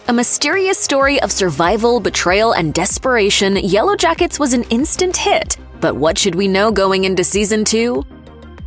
A mysterious story of survival, betrayal, and desperation, Yellowjackets was an instant hit. But what should we know going into Season 2?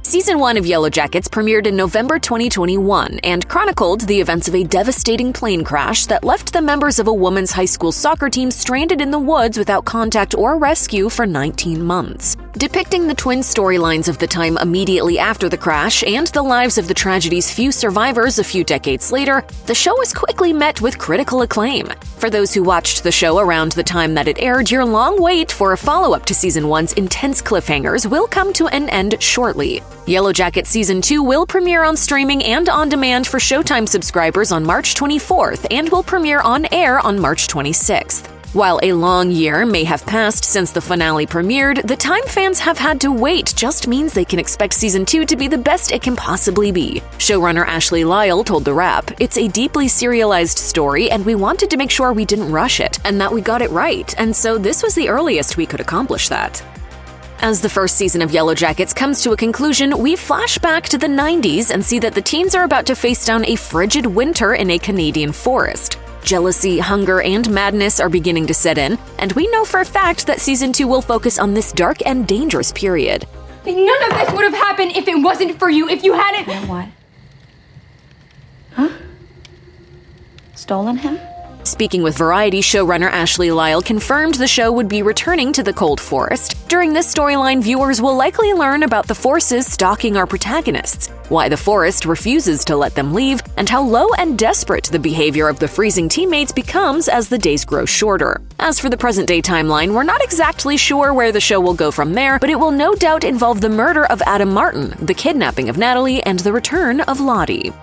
Season 1 of Yellowjackets premiered in November 2021 and chronicled the events of a devastating plane crash that left the members of a women's high school soccer team stranded in the woods without contact or rescue for 19 months. Depicting the twin storylines of the time immediately after the crash and the lives of the tragedy's few survivors a few decades later, the show was quickly met with critical acclaim. For those who watched the show around the time that it aired, your long wait for a follow-up to Season 1's intense cliffhangers will come to an end shortly. Yellowjackets Season 2 will premiere on streaming and on demand for Showtime subscribers on March 24th and will premiere on air on March 26th. While a long year may have passed since the finale premiered, the time fans have had to wait just means they can expect Season 2 to be the best it can possibly be. Showrunner Ashley Lyle told The Wrap, "It's a deeply serialized story and we wanted to make sure we didn't rush it and that we got it right, and so this was the earliest we could accomplish that." As the first season of Yellowjackets comes to a conclusion, we flash back to the 90s and see that the teens are about to face down a frigid winter in a Canadian forest. Jealousy, hunger, and madness are beginning to set in, and we know for a fact that Season 2 will focus on this dark and dangerous period. None of this would have happened if it wasn't for you, if you hadn't— You know what? Huh? Stolen him? Speaking with Variety, showrunner Ashley Lyle confirmed the show would be returning to the cold forest. During this storyline, viewers will likely learn about the forces stalking our protagonists, why the forest refuses to let them leave, and how low and desperate the behavior of the freezing teammates becomes as the days grow shorter. As for the present-day timeline, we're not exactly sure where the show will go from there, but it will no doubt involve the murder of Adam Martin, the kidnapping of Natalie, and the return of Lottie.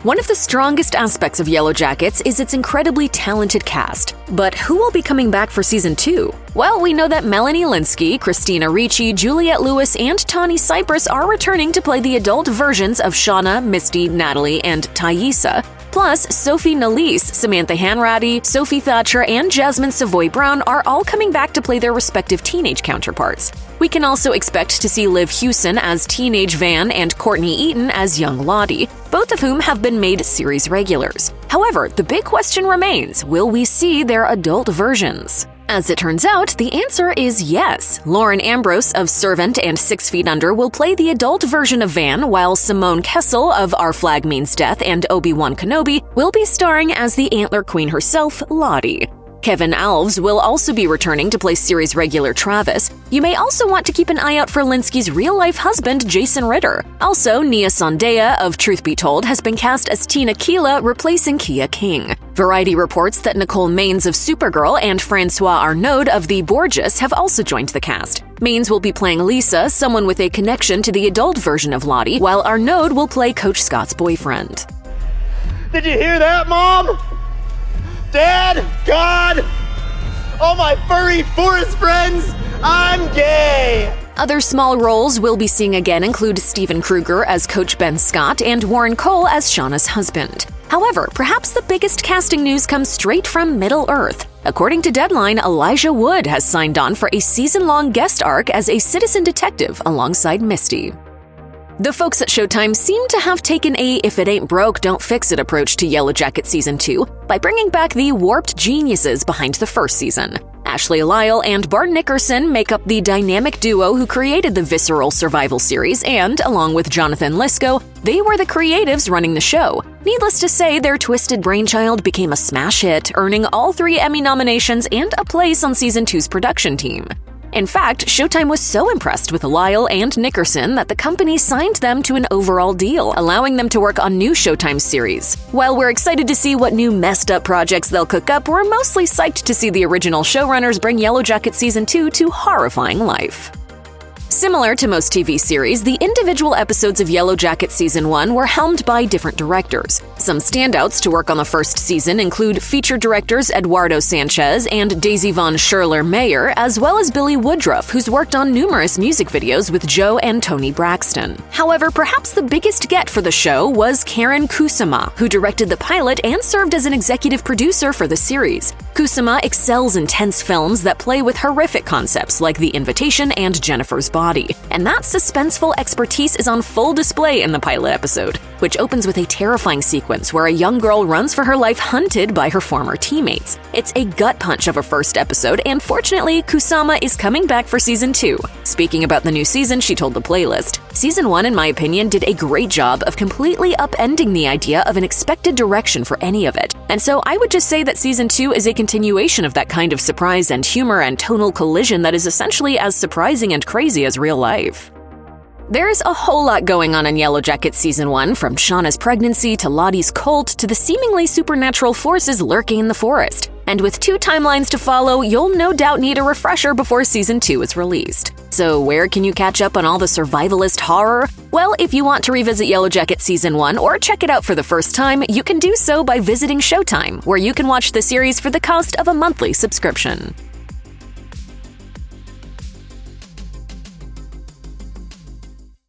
One of the strongest aspects of Yellowjackets is its incredibly talented cast. But who will be coming back for Season 2? Well, we know that Melanie Lynskey, Christina Ricci, Juliette Lewis, and Tawny Cypress are returning to play the adult versions of Shauna, Misty, Natalie, and Thaisa. Plus, Sophie Nalise, Samantha Hanratty, Sophie Thatcher, and Jasmine Savoy Brown are all coming back to play their respective teenage counterparts. We can also expect to see Liv Hewson as teenage Van and Courtney Eaton as young Lottie, both of whom have been made series regulars. However, the big question remains, will we see their adult versions? As it turns out, the answer is yes. Lauren Ambrose of Servant and 6 Feet Under will play the adult version of Van, while Simone Kessel of Our Flag Means Death and Obi-Wan Kenobi will be starring as the Antler Queen herself, Lottie. Kevin Alves will also be returning to play series regular Travis. You may also want to keep an eye out for Lynskey's real-life husband, Jason Ritter. Also, Nia Sondea of Truth Be Told has been cast as Tina Keela, replacing Kia King. Variety reports that Nicole Maines of Supergirl and Francois Arnaud of The Borgias have also joined the cast. Maines will be playing Lisa, someone with a connection to the adult version of Lottie, while Arnaud will play Coach Scott's boyfriend. Did you hear that, Mom? Dad, God, all my furry forest friends, I'm gay! Other small roles we'll be seeing again include Steven Kruger as Coach Ben Scott and Warren Cole as Shauna's husband. However, perhaps the biggest casting news comes straight from Middle-earth. According to Deadline, Elijah Wood has signed on for a season-long guest arc as a citizen detective alongside Misty. The folks at Showtime seem to have taken a if it ain't broke, don't fix it approach to Yellowjackets Season 2 by bringing back the warped geniuses behind the first season. Ashley Lyle and Bart Nickerson make up the dynamic duo who created the visceral survival series, and, along with Jonathan Lisko, they were the creatives running the show. Needless to say, their twisted brainchild became a smash hit, earning all 3 Emmy nominations and a place on Season 2's production team. In fact, Showtime was so impressed with Lyle and Nickerson that the company signed them to an overall deal, allowing them to work on new Showtime series. While we're excited to see what new messed-up projects they'll cook up, we're mostly psyched to see the original showrunners bring Yellowjackets Season 2 to horrifying life. Similar to most TV series, the individual episodes of Yellowjackets Season 1 were helmed by different directors. Some standouts to work on the first season include feature directors Eduardo Sanchez and Daisy Von Scherler-Mayer, as well as Billy Woodruff, who's worked on numerous music videos with Joe and Toni Braxton. However, perhaps the biggest get for the show was Karen Kusama, who directed the pilot and served as an executive producer for the series. Kusama excels in tense films that play with horrific concepts like The Invitation and Jennifer's Body, and that suspenseful expertise is on full display in the pilot episode, which opens with a terrifying sequence sequence where a young girl runs for her life hunted by her former teammates. It's a gut punch of a first episode, and fortunately, Kusama is coming back for season 2. Speaking about the new season, she told the playlist, "Season 1, in my opinion, did a great job of completely upending the idea of an expected direction for any of it. And so I would just say that season 2 is a continuation of that kind of surprise and humor and tonal collision that is essentially as surprising and crazy as real life." There's a whole lot going on in Yellowjackets Season 1, from Shauna's pregnancy to Lottie's cult to the seemingly supernatural forces lurking in the forest. And with 2 timelines to follow, you'll no doubt need a refresher before Season 2 is released. So where can you catch up on all the survivalist horror? Well, if you want to revisit Yellowjackets Season 1 or check it out for the first time, you can do so by visiting Showtime, where you can watch the series for the cost of a monthly subscription.